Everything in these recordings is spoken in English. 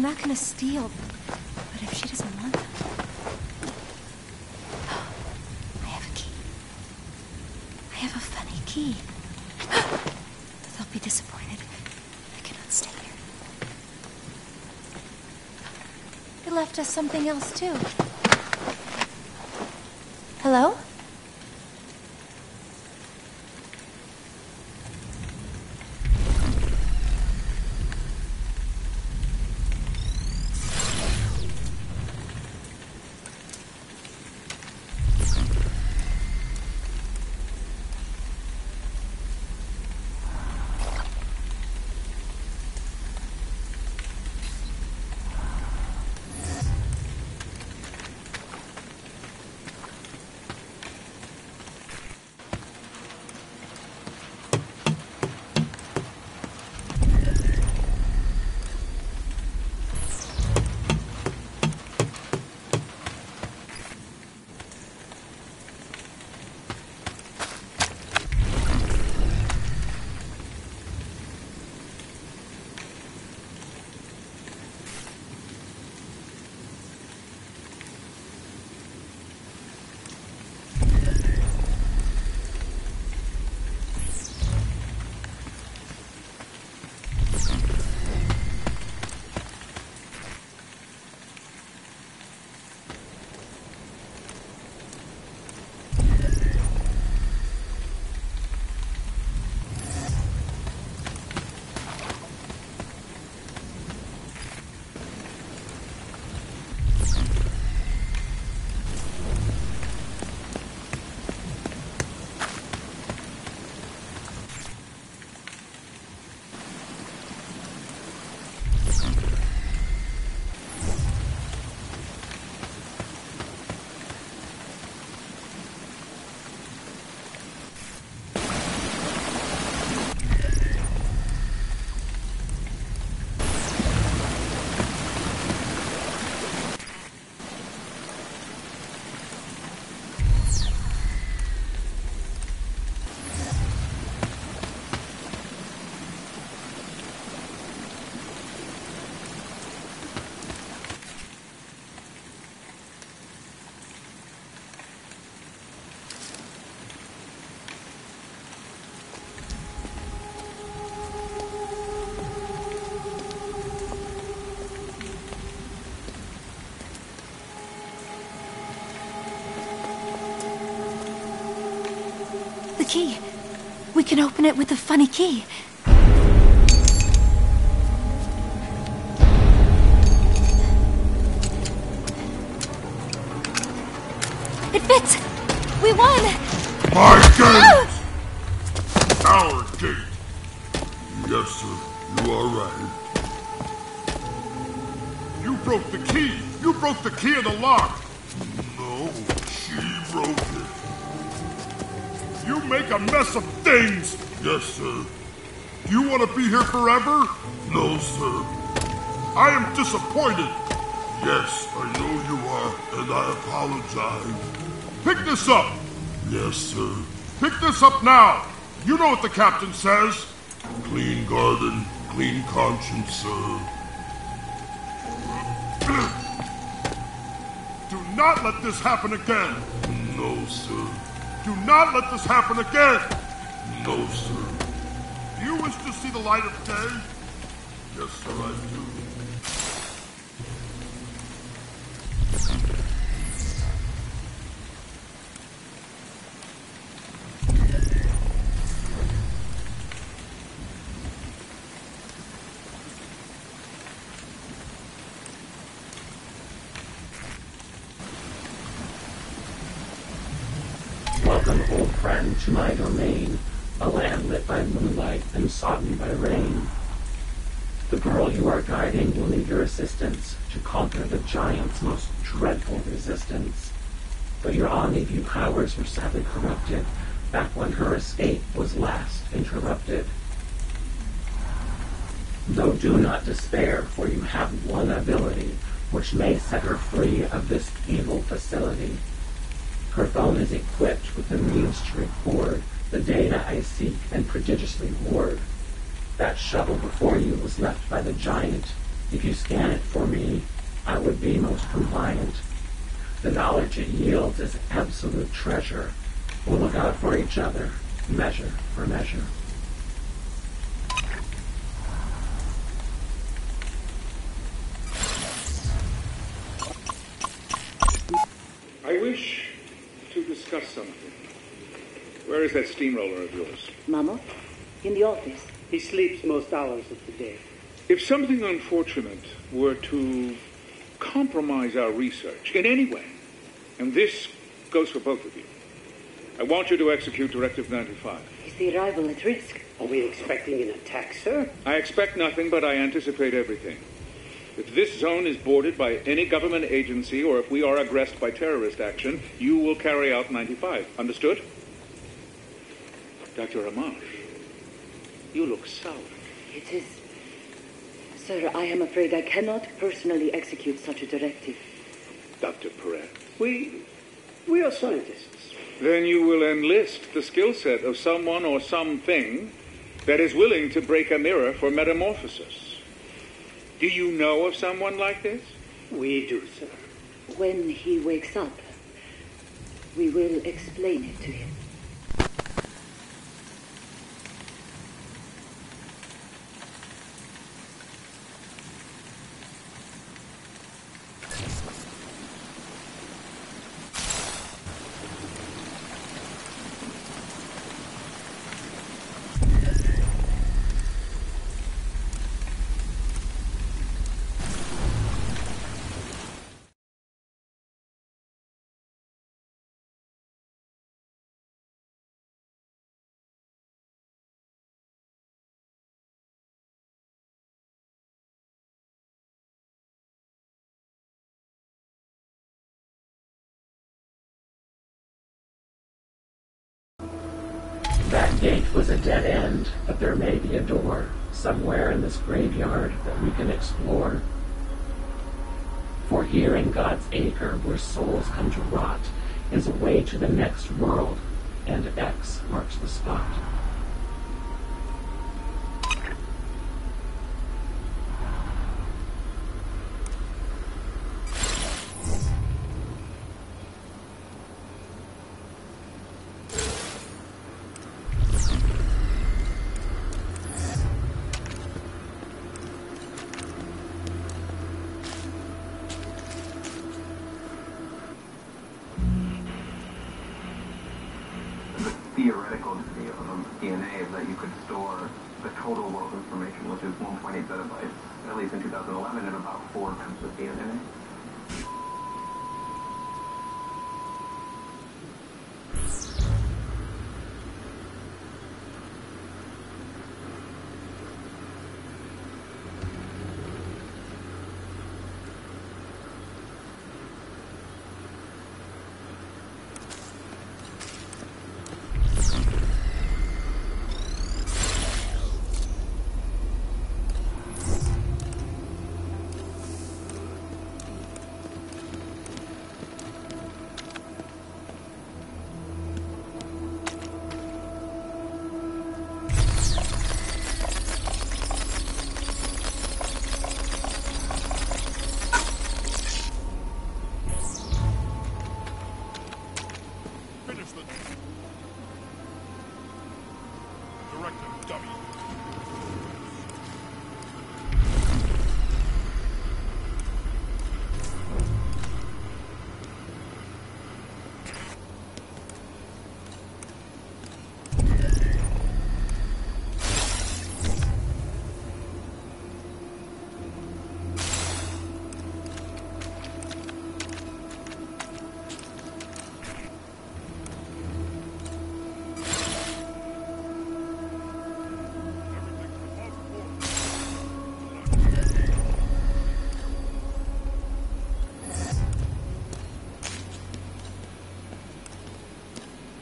not gonna steal, but if she doesn't want them... I have a key. I have a funny key. They'll be disappointed. I cannot stay here. It left us something else, too. Hello? Key. We can open it with the funny key. It fits! We won! My gate! Our gate! Yes, sir. You are right. You broke the key! You broke the key of the lock! No, she broke it. You make a mess of things! Yes, sir. Do you want to be here forever? No, sir. I am disappointed. Yes, I know you are, and I apologize. Pick this up! Yes, sir. Pick this up now! You know what the captain says. Clean garden, clean conscience, sir. Do not let this happen again! No, sir. Do not let this happen again! No, sir. Do you wish to see the light of day? Yes, sir, I do. Welcome, old friend, to my domain, a land lit by moonlight and sodden by rain. The girl you are guiding will need your assistance to conquer the giant's most dreadful resistance. But your omni-view powers were sadly corrupted back when her escape was last interrupted. Though do not despair, for you have one ability which may set her free of this evil facility. Her phone is equipped with the means to record the data I seek and prodigiously hoard. That shovel before you was left by the giant If you scan it for me, I would be most compliant. The knowledge it yields is absolute treasure. We'll look out for each other, measure for measure. I wish to discuss something. Where is that steamroller of yours? Mama? In the office. He sleeps most hours of the day. If something unfortunate were to compromise our research in any way, and this goes for both of you, I want you to execute Directive 95. Is the arrival at risk? Are we expecting an attack, sir? I expect nothing, but I anticipate everything. If this zone is boarded by any government agency, or if we are aggressed by terrorist action, you will carry out 95. Understood? Dr. Amash, you look sour. It is... Sir, I am afraid I cannot personally execute such a directive. Dr. Perret. We are scientists. Then you will enlist the skill set of someone or something that is willing to break a mirror for metamorphosis. Do you know of someone like this? We do, sir. When he wakes up, we will explain it to him. That gate was a dead end, but there may be a door somewhere in this graveyard that we can explore. For here in God's acre, where souls come to rot, is a way to the next world, and X marks the spot. Theoretical DNA is that you could store the total world information, which is 1.8 petabytes, at least in 2011, in about 4 times the DNA.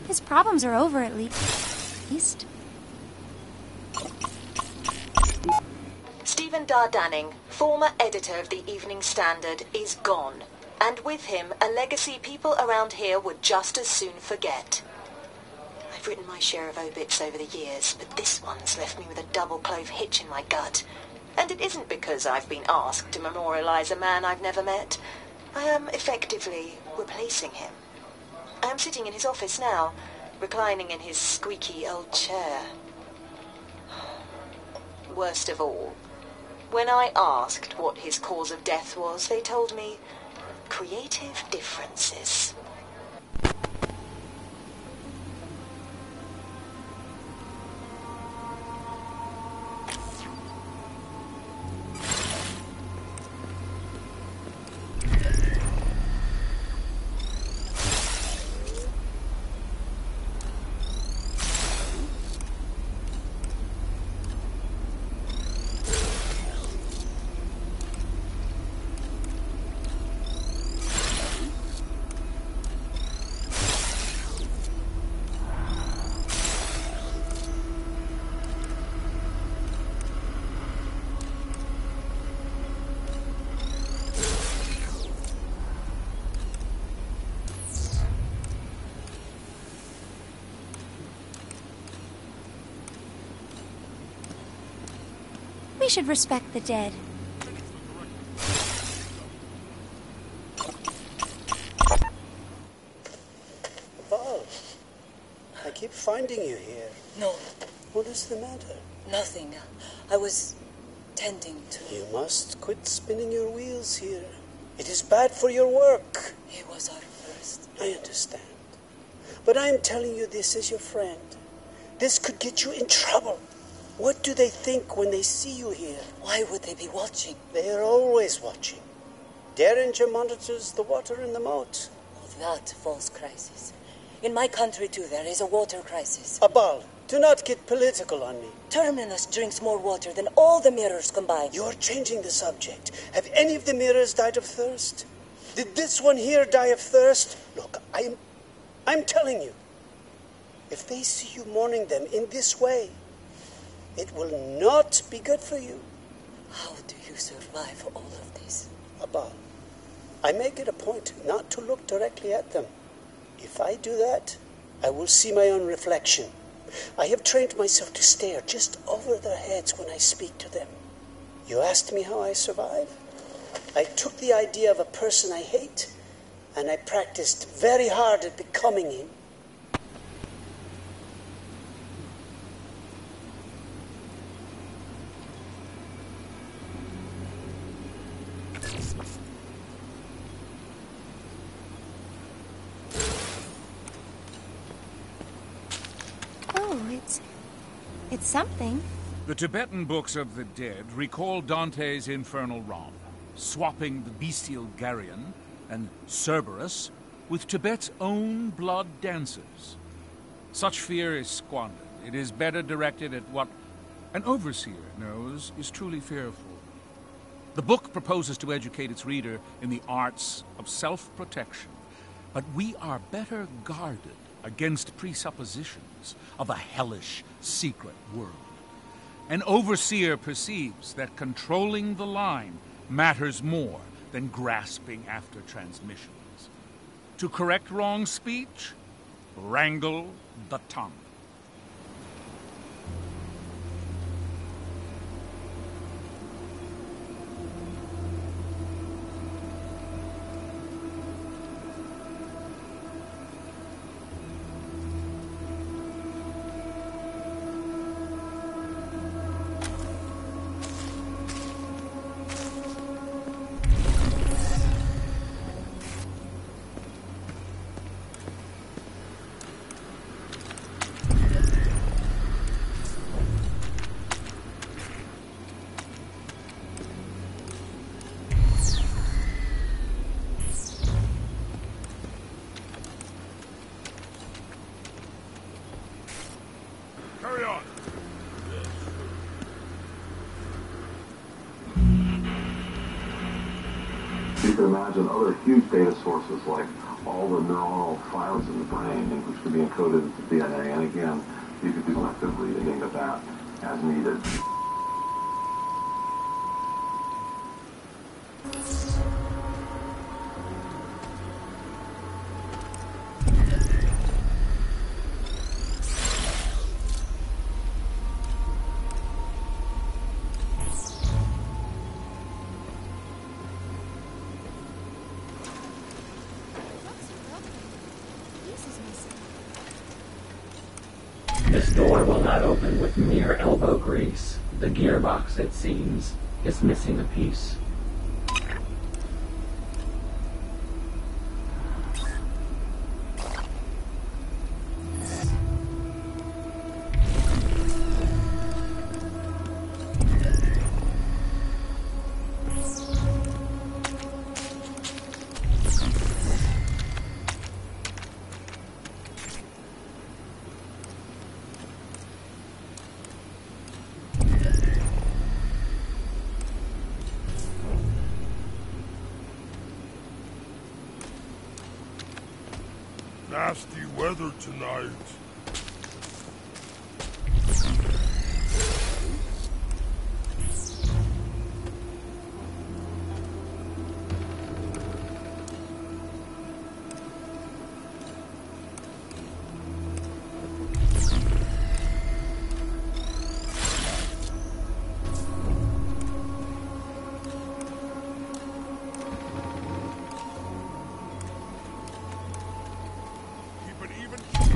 His problems are over, at least. Stephen Dardanning, former editor of the Evening Standard, is gone. And with him, a legacy people around here would just as soon forget. I've written my share of obits over the years, but this one's left me with a double clove hitch in my gut. And it isn't because I've been asked to memorialize a man I've never met. I am effectively replacing him. I am sitting in his office now, reclining in his squeaky old chair. Worst of all, when I asked what his cause of death was, they told me creative differences. We should respect the dead. Paul, I keep finding you here. No, What is the matter? nothing. I was tending to... You must quit spinning your wheels here. It is bad for your work. He was our first. I understand. But I am telling you this as your friend. This could get you in trouble. What do they think when they see you here? Why would they be watching? They are always watching. Derringer monitors the water in the moat. Oh, that false crisis. In my country, too, there is a water crisis. Abal, do not get political on me. Terminus drinks more water than all the mirrors combined. You're changing the subject. Have any of the mirrors died of thirst? Did this one here die of thirst? Look, I'm telling you. If they see you mourning them in this way, it will not be good for you. How do you survive all of this? Abba, I make it a point not to look directly at them. If I do that, I will see my own reflection. I have trained myself to stare just over their heads when I speak to them. You asked me how I survive? I took the idea of a person I hate, and I practiced very hard at becoming him. It's something. The Tibetan books of the dead recall Dante's infernal romp, swapping the bestial Garion and Cerberus with Tibet's own blood dancers. Such fear is squandered. It is better directed at what an overseer knows is truly fearful. The book proposes to educate its reader in the arts of self-protection, but we are better guarded against presuppositions of a hellish, secret world. An overseer perceives that controlling the line matters more than grasping after transmissions. To correct wrong speech, wrangle the tongue. Carry on. You can imagine other huge data sources like all the neuronal files in the brain, which could be encoded into DNA, and again, you could do selective reading of that as needed. This door will not open with mere elbow grease. The gearbox, it seems, is missing a piece. Nasty weather tonight.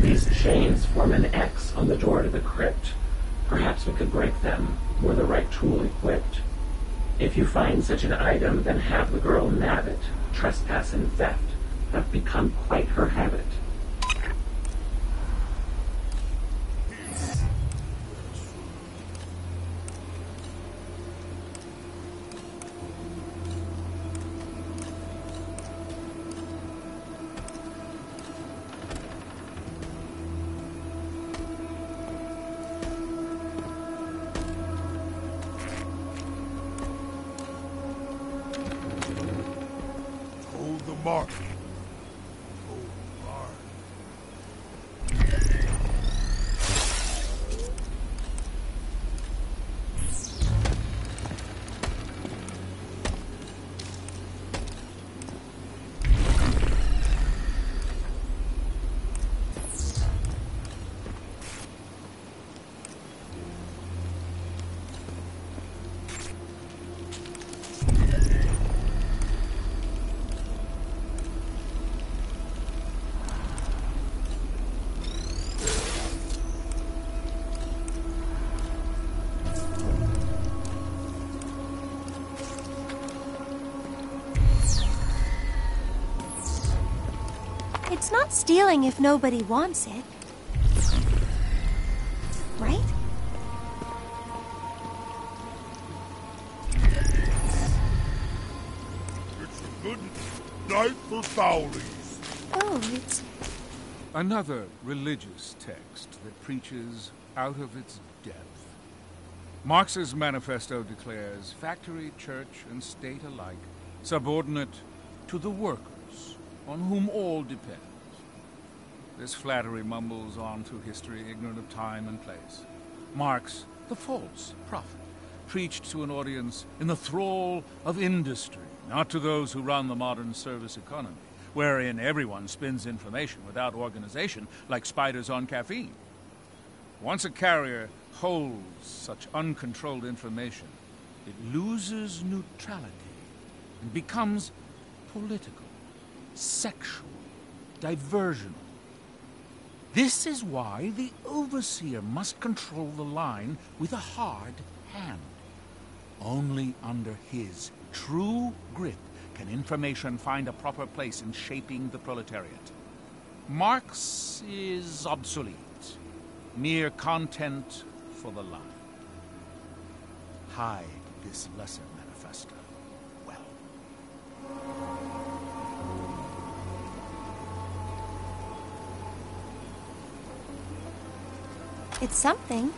These chains form an X on the door to the crypt. Perhaps we could break them, were the right tool equipped. If you find such an item, then have the girl nab it. Trespass and theft have become quite her habit. Hold the mark. It's not stealing if nobody wants it. Right? It's a good night for foulies. Oh, it's... Another religious text that preaches out of its depth. Marx's manifesto declares factory, church, and state alike subordinate to the workers, on whom all depends. This flattery mumbles on through history, ignorant of time and place. Marx, the false prophet, preached to an audience in the thrall of industry, not to those who run the modern service economy, wherein everyone spins information without organization, like spiders on caffeine. Once a carrier holds such uncontrolled information, it loses neutrality and becomes political, sexual, diversional. This is why the overseer must control the line with a hard hand. Only under his true grip can information find a proper place in shaping the proletariat. Marx is obsolete, mere content for the line. Hide this lesser manifesto well. It's something.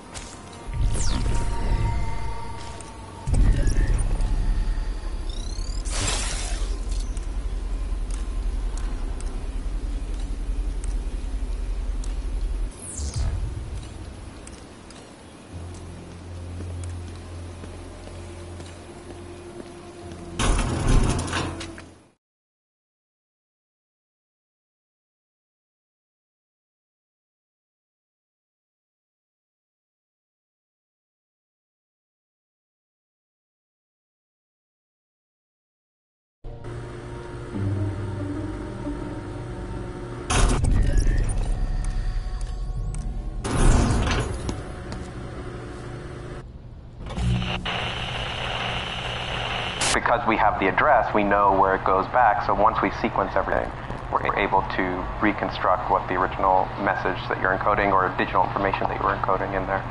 because we have the address, we know where it goes back. So once we sequence everything, we're able to reconstruct what the original message that you're encoding or digital information that you were encoding in there.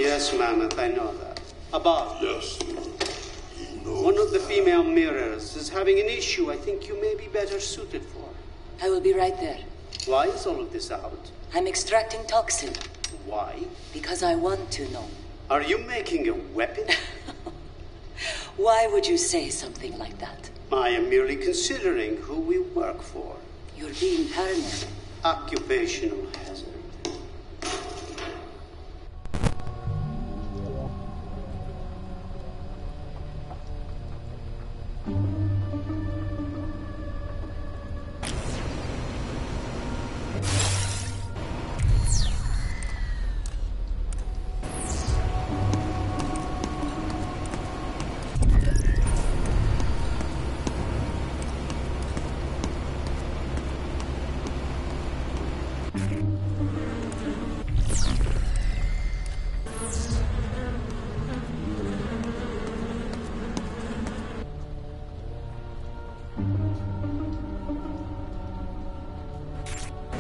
Yes, Mammoth, I know that. Above. Yes, you know. One of the female mirrors is having an issue I think you may be better suited for. I will be right there. Why is all of this out? I'm extracting toxin. Why? Because I want to know. Are you making a weapon? Why would you say something like that? I am merely considering who we work for. You're being paranoid. Occupational hazard.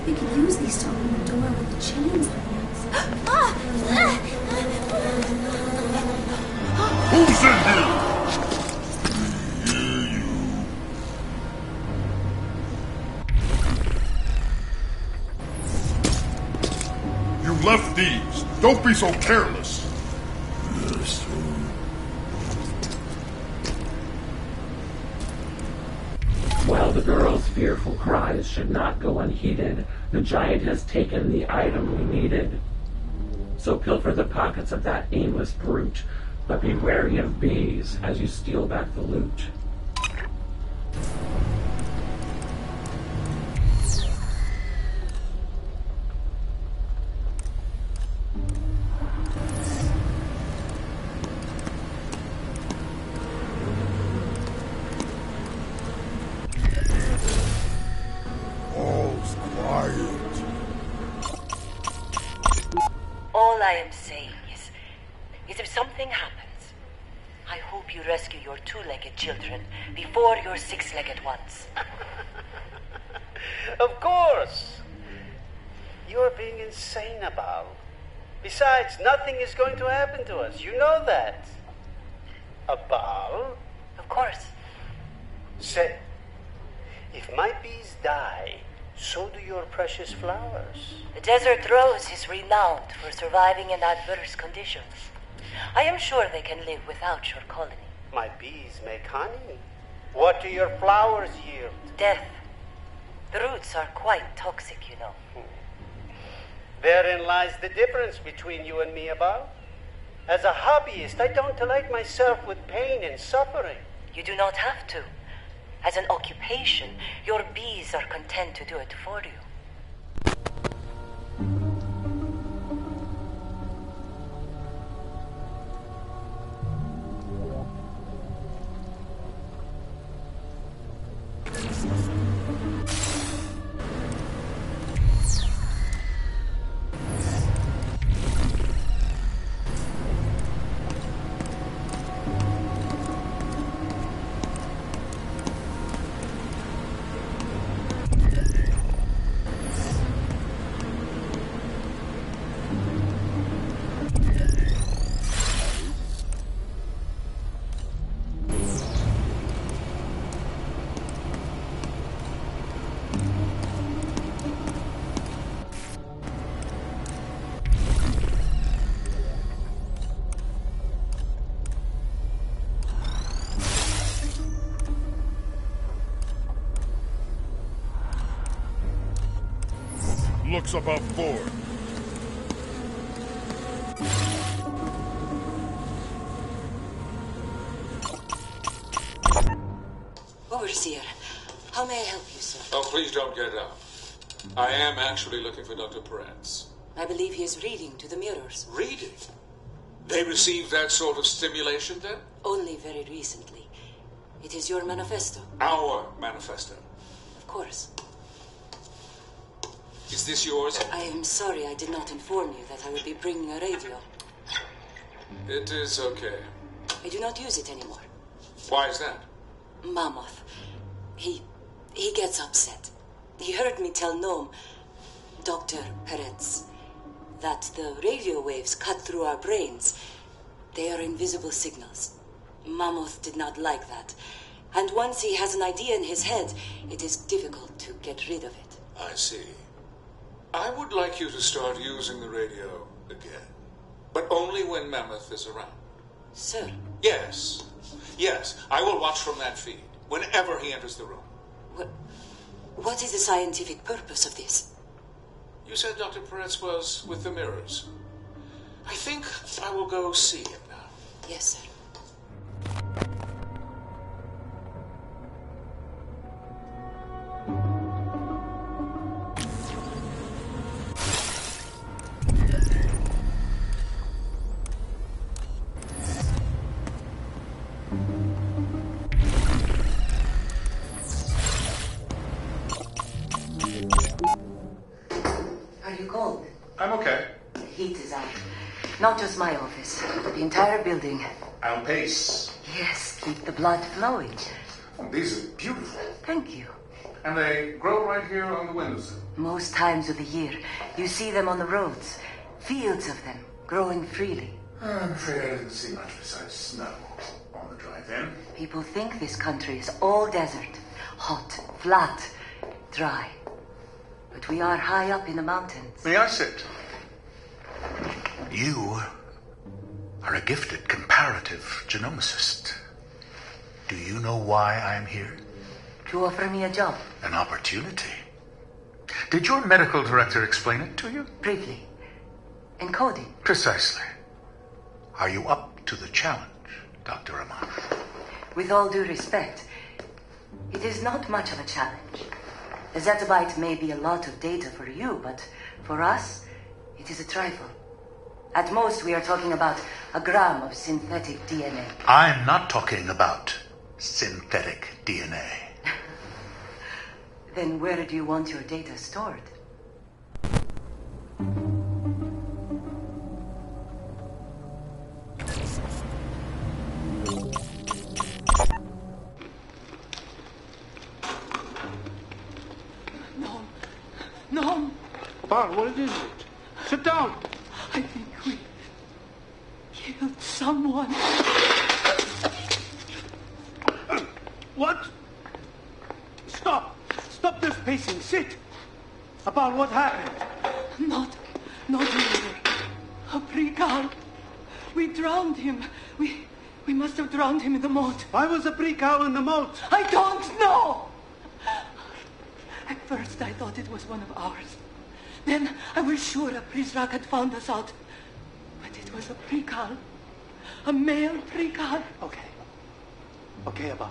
We could use these to open the door with the chains on Who's in here? You left these. Don't be so careless. Yes, While the girl's fearful cries should not go unheeded, the giant has taken the item we needed. So pilfer the pockets of that aimless brute, but be wary of bees as you steal back the loot. All's quiet. All I am saying is if something happens, I hope you rescue your two-legged children before your six-legged ones. Of course. You're being insane, Abal. Besides, nothing is going to happen to us. You know that. Abal? Of course. Say, if my bees die, so do your precious flowers. The desert rose is renowned for surviving in adverse conditions. I am sure they can live without your colony. My bees make honey. What do your flowers yield? Death. The roots are quite toxic, you know. Therein lies the difference between you and me, Abal. As a hobbyist, I don't delight myself with pain and suffering. You do not have to. As an occupation, your bees are content to do it for you. Looks above board. Overseer, how may I help you, sir? Oh, please don't get up. I am actually looking for Dr. Peretz. I believe he is reading to the mirrors. Reading? They received that sort of stimulation then? Only very recently. It is your manifesto. Our manifesto? Of course. Is this yours? I am sorry I did not inform you that I would be bringing a radio. It is okay. I do not use it anymore. Why is that? Mammoth. He gets upset. He heard me tell Noam, Dr. Peretz, that the radio waves cut through our brains. They are invisible signals. Mammoth did not like that. And once he has an idea in his head, it is difficult to get rid of it. I see. I would like you to start using the radio again. But only when Mammoth is around. Sir? Yes. Yes, I will watch from that feed, whenever he enters the room. What is the scientific purpose of this? You said Dr. Peretz was with the mirrors. I think I will go see him now. Yes, sir. I'm okay. The heat is out. Not just my office, but the entire building. On pace. Yes, keep the blood flowing. Oh, these are beautiful. Thank you. And they grow right here on the windowsill. Most times of the year, you see them on the roads. Fields of them, growing freely. I'm afraid I didn't see much besides snow on the drive-in. People think this country is all desert. Hot, flat, dry. But we are high up in the mountains. May I sit? You are a gifted comparative genomicist. Do you know why I'm here? To offer me a job. An opportunity. Did your medical director explain it to you? Briefly. Encoding. Precisely. Are you up to the challenge, Dr. Amar? With all due respect, it is not much of a challenge. A zettabyte may be a lot of data for you, but for us, it is a trifle. At most, we are talking about a gram of synthetic DNA. I'm not talking about synthetic DNA. Then where do you want your data stored? No. Bar, what is it? Sit down. I think we killed someone. What? Stop. Stop this pacing. Sit. About what happened? Not really. A pre-cal. We drowned him. We must have drowned him in the moat. Why was the pre-cal in the moat? I don't know. At first, I thought it was one of ours. Then I was sure a Prizrak had found us out. But it was a pre-cal. A male pre-cal. Okay, Abba.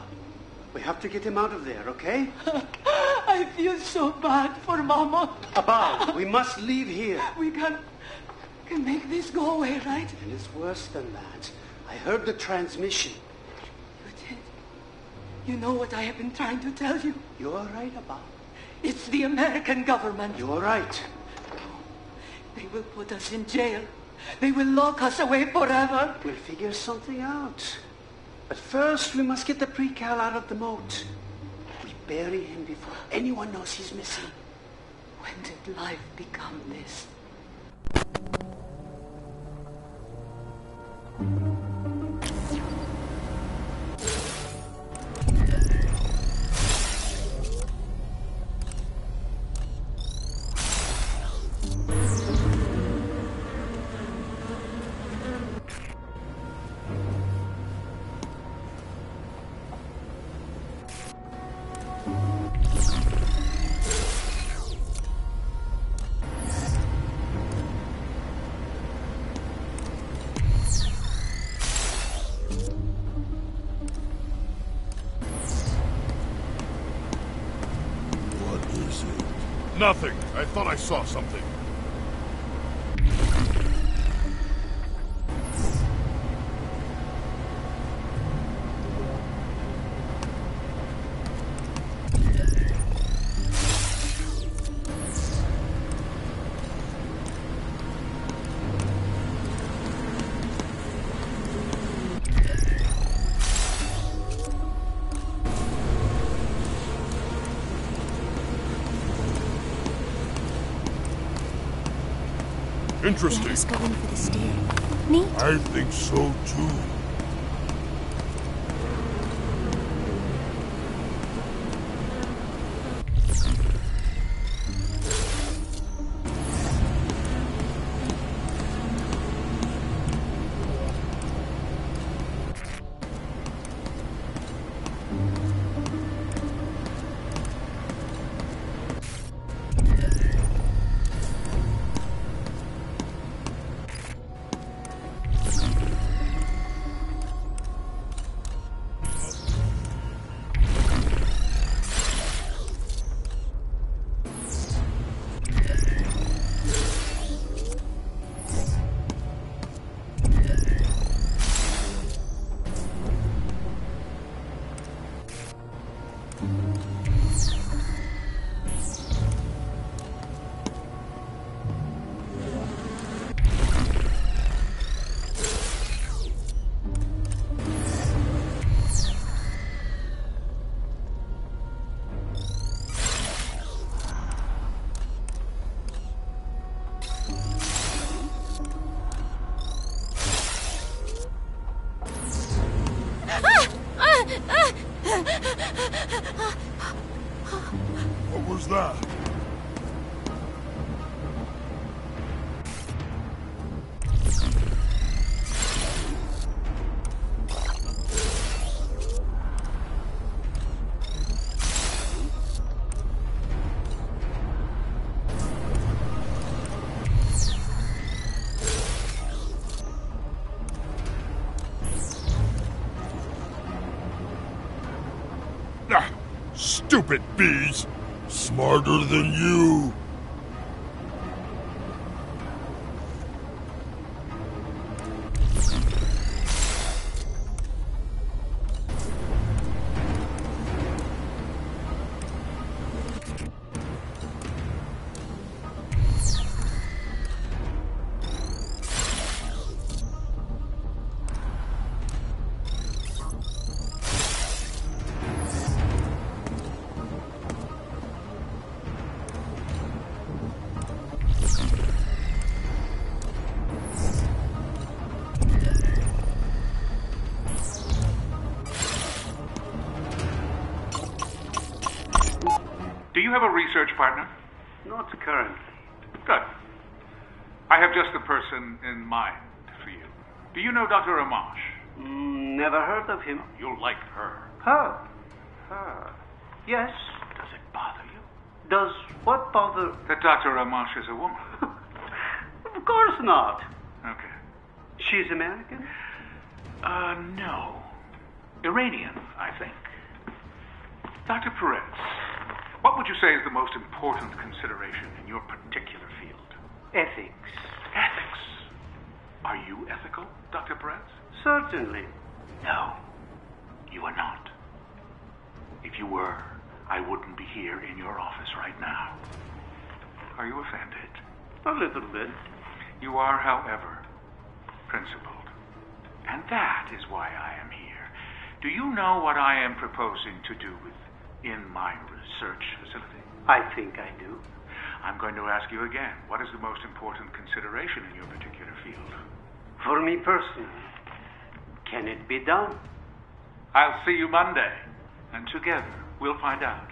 We have to get him out of there, okay? I feel so bad for Mama. Abba, we must leave here. We can make this go away, right? And it's worse than that. I heard the transmission. You did? You know what I have been trying to tell you? You're right, Abba. It's the American government. You're right. They will put us in jail. They will lock us away forever. We'll figure something out. But first, we must get the pre-cal out of the moat. We bury him before anyone knows he's missing. When did life become this? Nothing. I thought I saw something. Interesting. Let us go in for the steering. Neat. I think so too. What was that? Ah, stupid bees! Smarter than you! Do you have a research partner? Not currently. Good. I have just the person in mind for you. Do you know Dr. Amash? Never heard of him. You'll like her. Her? Her? Yes. Does it bother you? Does what bother? That Dr. Amash is a woman. Of course not. Okay. She's American? No. Iranian, I think. Dr. Perez, what would you say is the most important consideration in your particular field? Ethics. Ethics? Are you ethical, Dr. Perez? Certainly. No, you are not. If you were, I wouldn't be here in your office right now. Are you offended? A little bit. You are, however, principled. And that is why I am here. Do you know what I am proposing to do in my research facility? I think I do. I'm going to ask you again. What is the most important consideration in your particular field? For me personally, can it be done? I'll see you Monday, and together we'll find out.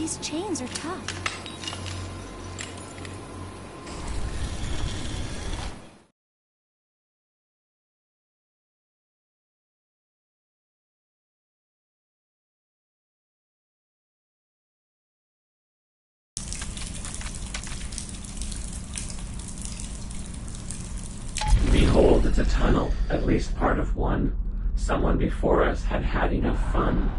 These chains are tough. Behold, it's a tunnel, at least part of one. Someone before us had had enough fun.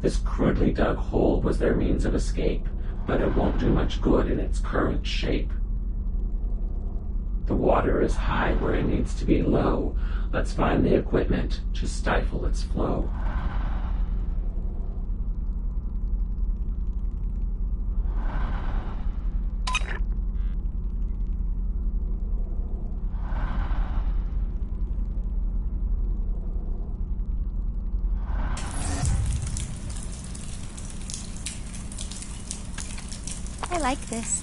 This crudely dug hole was their means of escape, but it won't do much good in its current shape. The water is high where it needs to be low. Let's find the equipment to stifle its flow. I like this.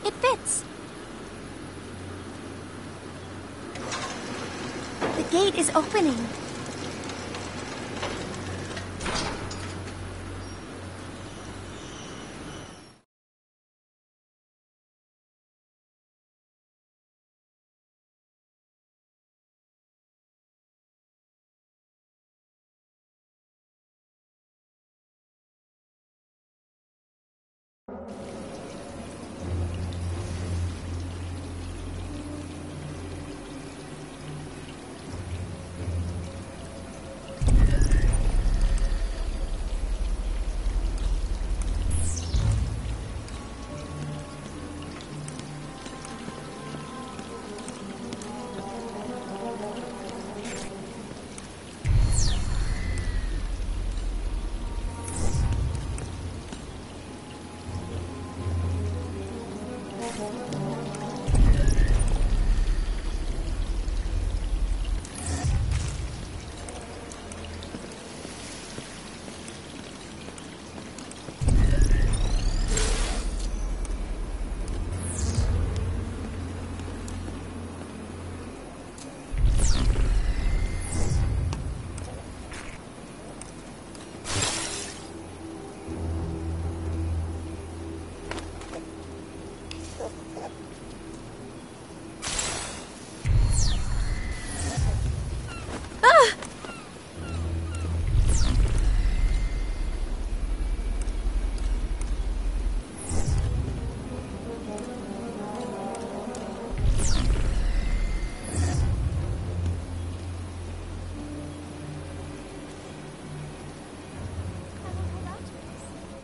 It fits. The gate is opening.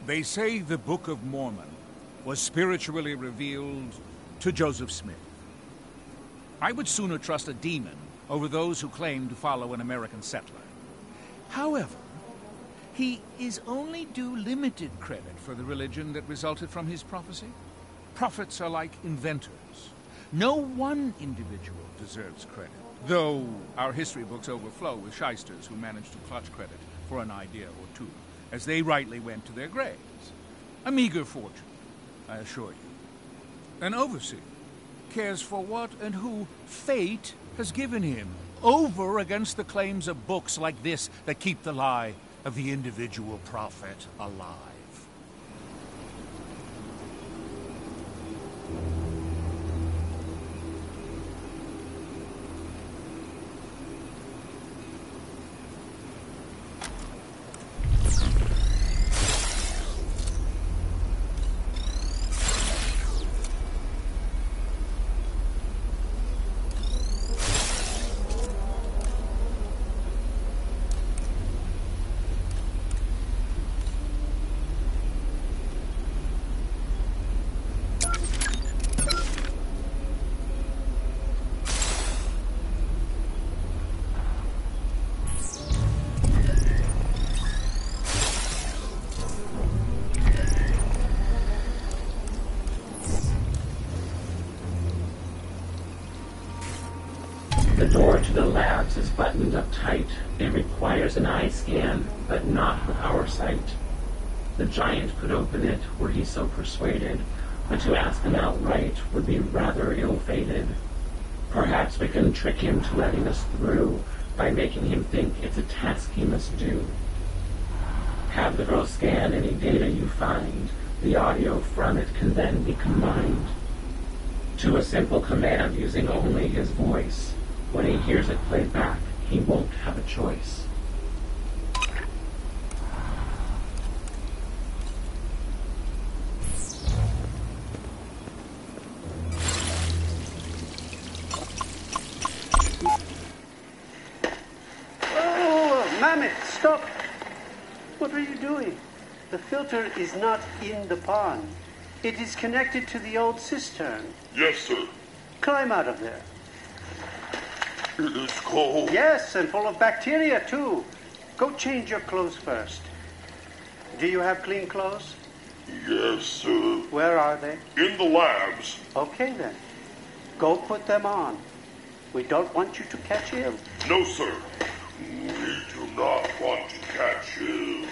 They say the Book of Mormon was spiritually revealed to Joseph Smith. I would sooner trust a demon over those who claim to follow an American settler. However, he is only due limited credit for the religion that resulted from his prophecy. Prophets are like inventors. No one individual deserves credit, though our history books overflow with shysters who managed to clutch credit for an idea or two, as they rightly went to their graves. A meager fortune, I assure you. An overseer cares for what and who fate has given him, over against the claims of books like this that keep the lie of the individual prophet alive. The door to the labs is buttoned up tight. It requires an eye scan, but not with our sight. The giant could open it were he so persuaded, but to ask him outright would be rather ill-fated. Perhaps we can trick him to letting us through by making him think it's a task he must do. Have the girl scan any data you find. The audio from it can then be combined to a simple command using only his voice. When he hears it played back, he won't have a choice. Oh, Mammoth, stop! What are you doing? The filter is not in the pond. It is connected to the old cistern. Yes, sir. Climb out of there. It is cold. Yes, and full of bacteria, too. Go change your clothes first. Do you have clean clothes? Yes, sir. Where are they? In the labs. Okay, then. Go put them on. We don't want you to catch ill. No, sir. We do not want to catch you.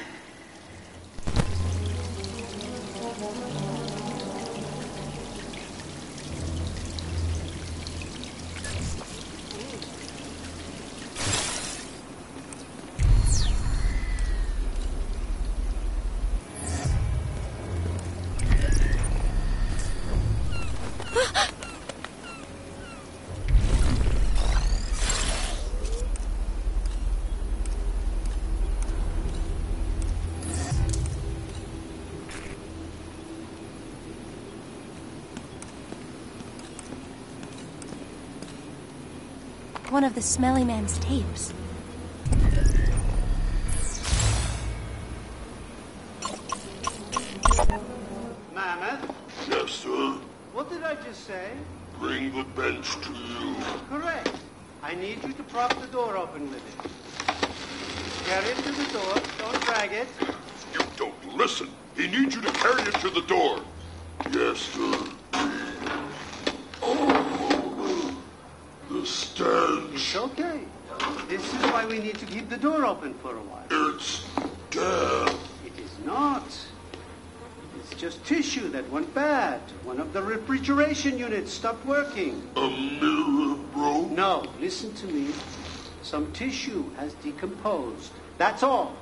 One of the smelly man's tapes. Mammoth? Yes, sir. What did I just say? Bring the bench to you. Correct. I need you to prop the door open with it. Carry it to the door. Don't drag it. You don't listen. He needs you to carry it to the door. Yes, sir. Oh, the stench. It's okay. This is why we need to keep the door open for a while. It's death. It is not. It's just tissue that went bad. One of the refrigeration units stopped working. A mirror broke? No, listen to me. Some tissue has decomposed. That's all.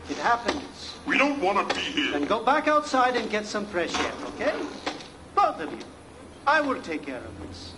It happens. We don't want to be here. Then go back outside and get some fresh air, okay? Both of you. I will take care of this.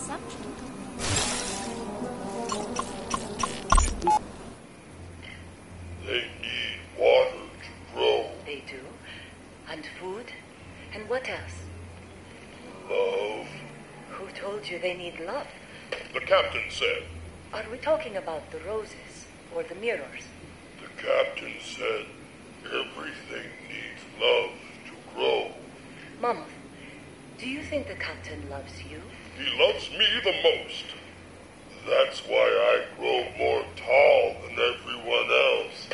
consumption. They need water to grow. They do? And food? And what else? Love. Who told you they need love? The captain said. Are we talking about the roses or the mirrors? The captain said everything needs love to grow. Mama, do you think the captain loves you? He loves me the most. That's why I grow more tall than everyone else.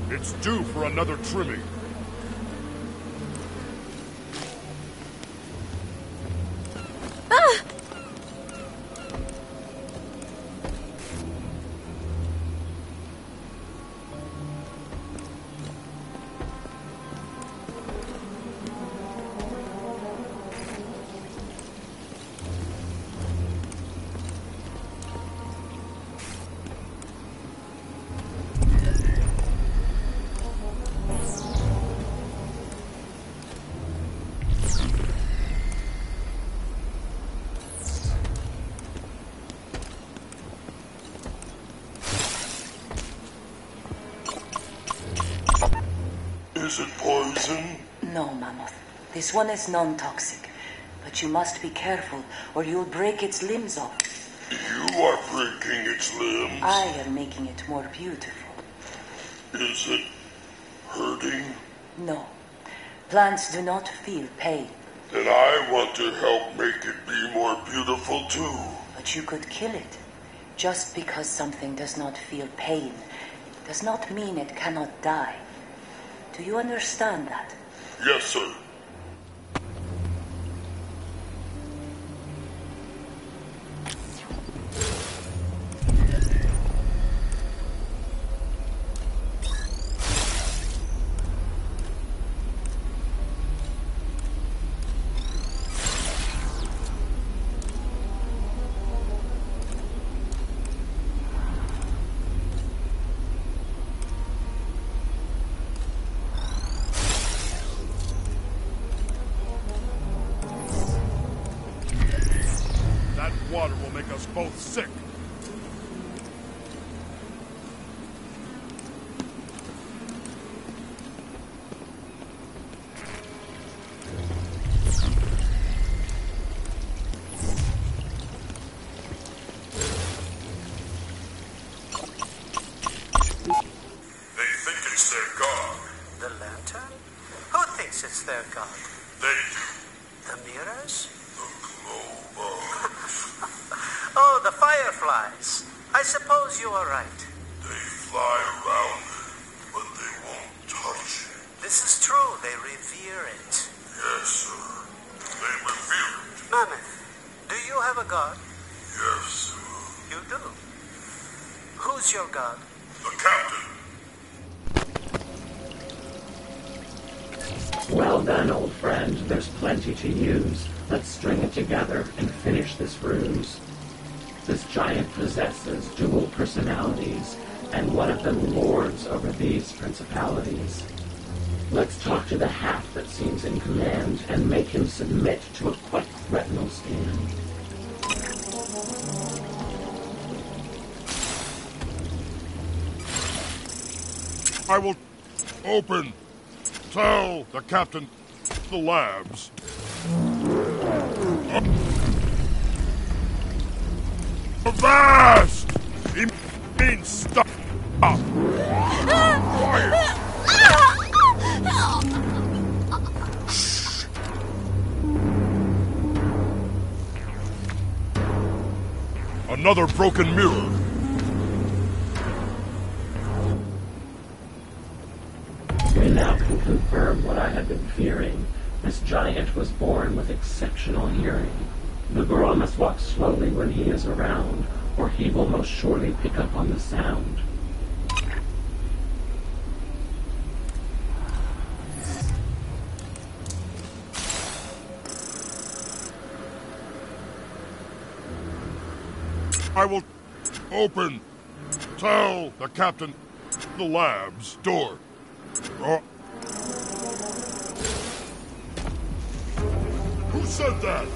It's due for another trimming. Is it poison? No, Mammoth. This one is non-toxic. But you must be careful, or you'll break its limbs off. You are breaking its limbs. I am making it more beautiful. Is it hurting? No. Plants do not feel pain. Then I want to help make it be more beautiful too. But you could kill it. Just because something does not feel pain does not mean it cannot die. Do you understand that? Yes, sir. Water will make us both sick. They think it's their god. The lantern? Who thinks it's their god? They do. The mirrors? The glowbugs. Oh, the fireflies. I suppose you are right. They fly around it, but they won't touch it. This is true. They revere it. Yes, sir. They revere it. Mammoth, do you have a god? Yes, sir. You do? Who's your god? The captain. Well done, old friend. There's plenty to use. Let's string it together and finish this ruse. This giant possesses dual personalities, and one of them lords over these principalities. Let's talk to the half that seems in command and make him submit to a quick retinal scan. I will open. Tell the captain the labs. Avast! He means stop. Quiet. Another broken mirror. We now can confirm what I had been fearing. This giant was born with exceptional hearing. The girl must walk slowly when he is around, or he will most surely pick up on the sound. I will open. Tell the captain the lab's door. Who said that?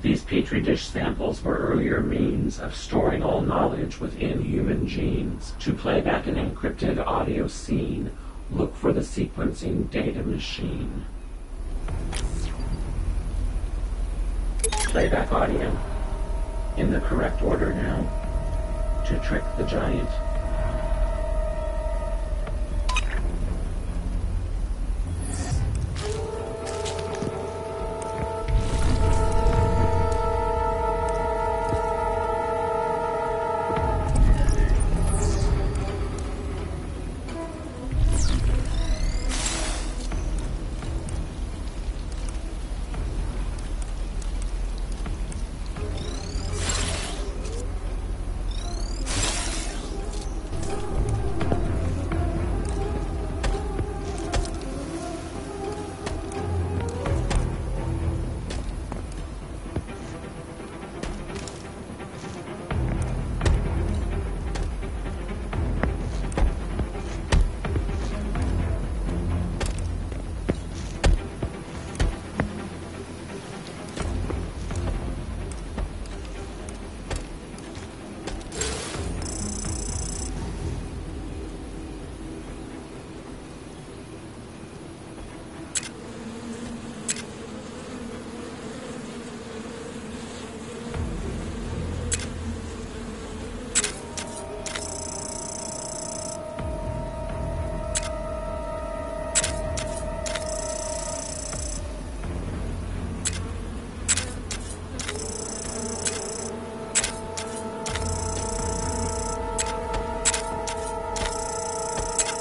These Petri dish samples were earlier means of storing all knowledge within human genes. To play back an encrypted audio scene, look for the sequencing data machine. Playback audio. In the correct order now. To trick the giant.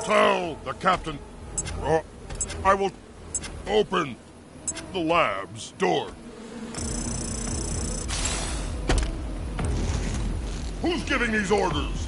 Tell the captain I will open the lab's door. Who's giving these orders?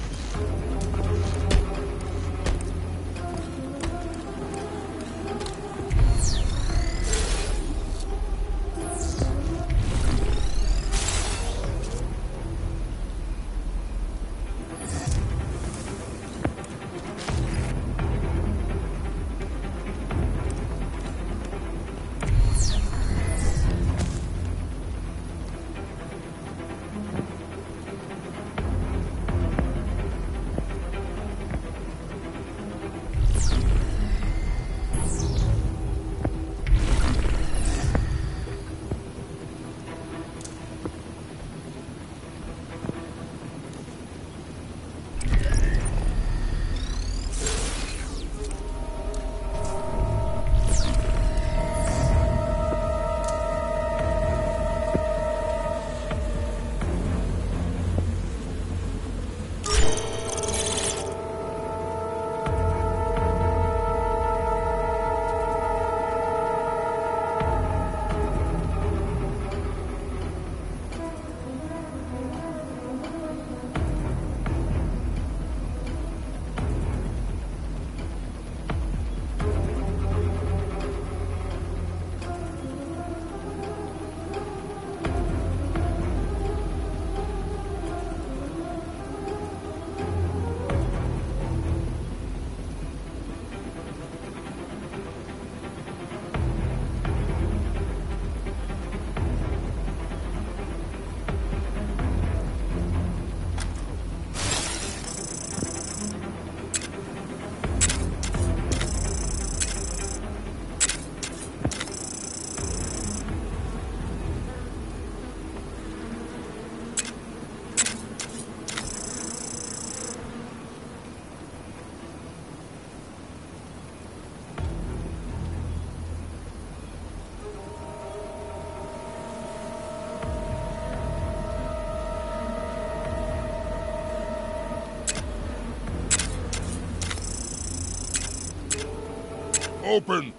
Open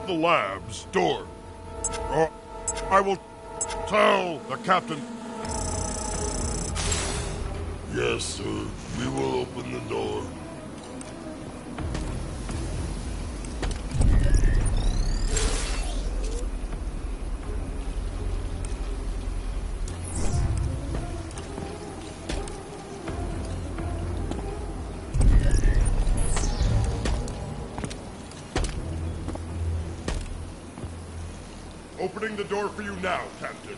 the lab's door. I will tell the captain. Yes, sir. We will open the door. Opening the door for you now, Captain.